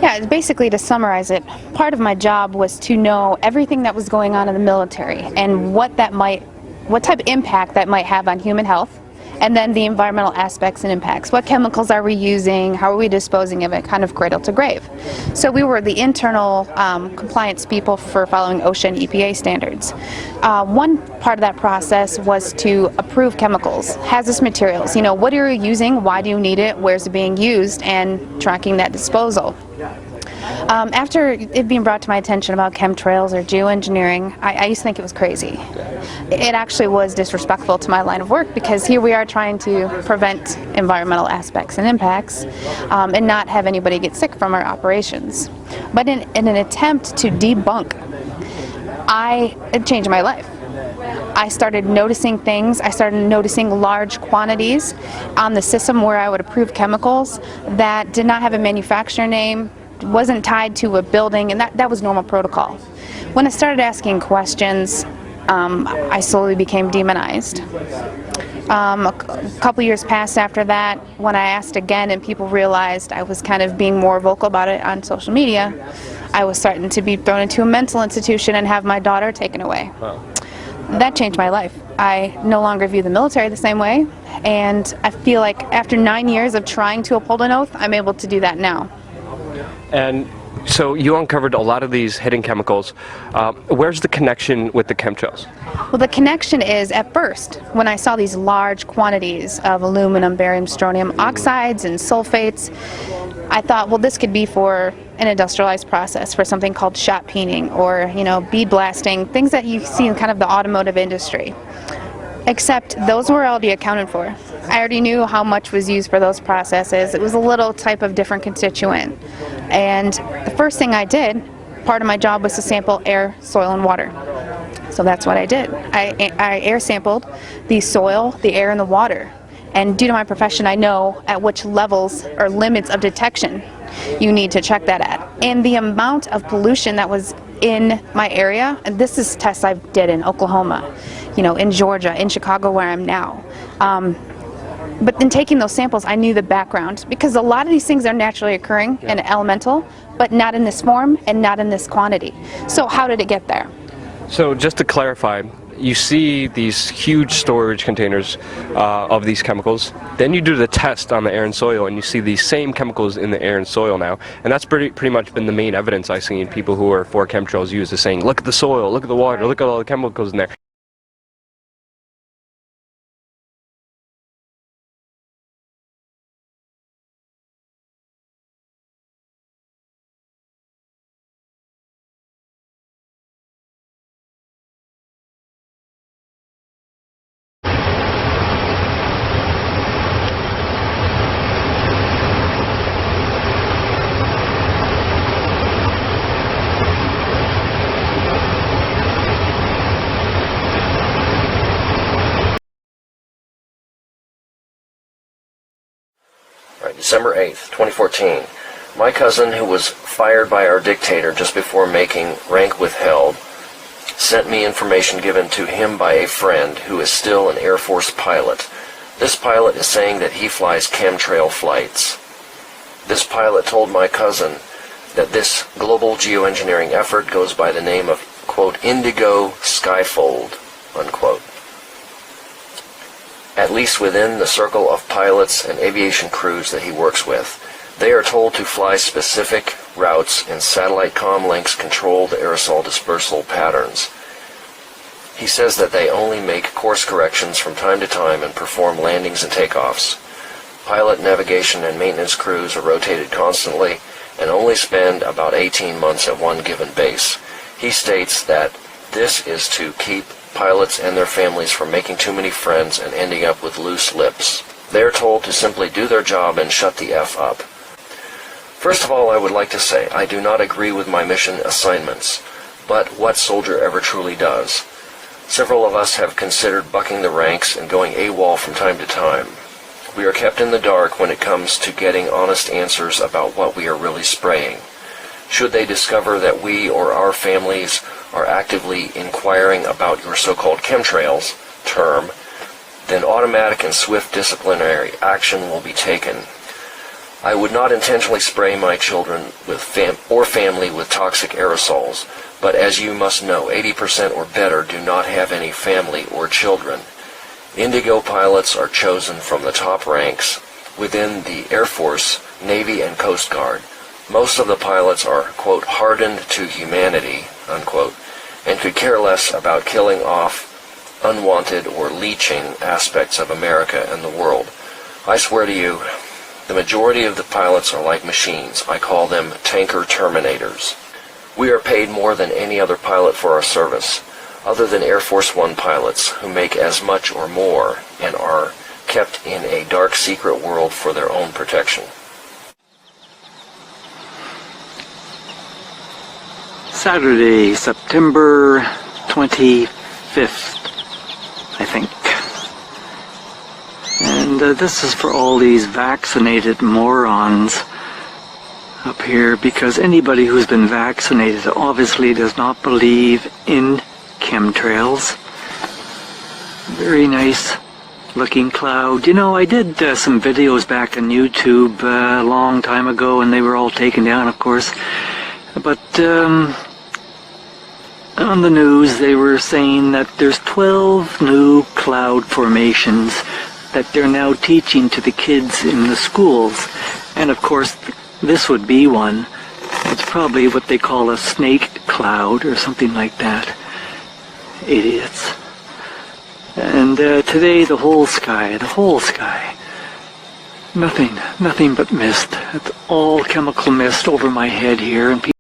Yeah, basically to summarize it, part of my job was to know everything that was going on in the military and what type of impact that might have on human health, and then the environmental aspects and impacts. What chemicals are we using? How are we disposing of it? Kind of cradle to grave. So we were the internal compliance people for following OSHA and EPA standards. One part of that process was to approve chemicals, hazardous materials. You know, what are you using? Why do you need it? Where's it being used? And tracking that disposal. After it being brought to my attention about chemtrails or geoengineering, I used to think it was crazy. It actually was disrespectful to my line of work, because here we are trying to prevent environmental aspects and impacts and not have anybody get sick from our operations. But in an attempt to debunk, it changed my life. I started noticing things. I started noticing large quantities on the system where I would approve chemicals that did not have a manufacturer name, wasn't tied to a building, and that was normal protocol. When I started asking questions, I slowly became demonized. A couple years passed after that when I asked again and people realized I was kind of being more vocal about it on social media. I was starting to be thrown into a mental institution and have my daughter taken away. Wow. That changed my life. I no longer view the military the same way, and I feel like after 9 years of trying to uphold an oath, I'm able to do that now. And so you uncovered a lot of these hidden chemicals. Where's the connection with the chemtrails? Well, the connection is, at first, when I saw these large quantities of aluminum, barium, strontium oxides and sulfates, I thought, well, this could be for an industrialized process, for something called shot peening or, bead blasting, things that you see in kind of the automotive industry. Except those were already accounted for. I already knew how much was used for those processes. It was a little type of different constituent. And the first thing I did, part of my job was to sample air, soil, and water. So that's what I did. I air sampled the soil, the air, and the water. And due to my profession, I know at which levels or limits of detection you need to check that at. And the amount of pollution that was in my area, and this is tests I did in Oklahoma, in Georgia, in Chicago where I'm now. But in taking those samples, I knew the background, because a lot of these things are naturally occurring and elemental, but not in this form and not in this quantity. So how did it get there? So just to clarify, you see these huge storage containers of these chemicals. Then you do the test on the air and soil, and you see these same chemicals in the air and soil now. And that's pretty much been the main evidence I've seen people who are for chemtrails use, is saying, look at the soil, look at the water, look at all the chemicals in there. December 8th, 2014. My cousin, who was fired by our dictator just before making rank withheld, sent me information given to him by a friend who is still an Air Force pilot. This pilot is saying that he flies chemtrail flights. This pilot told my cousin that this global geoengineering effort goes by the name of, quote, Indigo Skyfold, unquote. At least within the circle of pilots and aviation crews that he works with, they are told to fly specific routes, and satellite comm links control the aerosol dispersal patterns. He says that they only make course corrections from time to time and perform landings and takeoffs. Pilot, navigation, and maintenance crews are rotated constantly and only spend about 18 months at one given base. He states that this is to keep pilots and their families from making too many friends and ending up with loose lips. They are told to simply do their job and shut the F up. First of all, I would like to say I do not agree with my mission assignments, but what soldier ever truly does? Several of us have considered bucking the ranks and going AWOL from time to time. We are kept in the dark when it comes to getting honest answers about what we are really spraying. Should they discover that we or our families are actively inquiring about your so-called chemtrails term, then automatic and swift disciplinary action will be taken. I would not intentionally spray my children or family with toxic aerosols, but as you must know, 80% or better do not have any family or children. Indigo pilots are chosen from the top ranks within the Air Force, Navy, and Coast Guard. Most of the pilots are, quote, hardened to humanity, unquote, and could care less about killing off unwanted or leeching aspects of America and the world. I swear to you, the majority of the pilots are like machines. I call them tanker terminators. We are paid more than any other pilot for our service, other than Air Force One pilots, who make as much or more and are kept in a dark secret world for their own protection. Saturday, September 25th, I think. And this is for all these vaccinated morons up here, because anybody who's been vaccinated obviously does not believe in chemtrails. Very nice looking cloud. You know, I did some videos back on YouTube a long time ago, and they were all taken down, of course. But on the news they were saying that there's 12 new cloud formations that they're now teaching to the kids in the schools. And of course, this would be one. It's probably what they call a snake cloud or something like that. Idiots. And today the whole sky, nothing but mist. It's all chemical mist over my head here, and people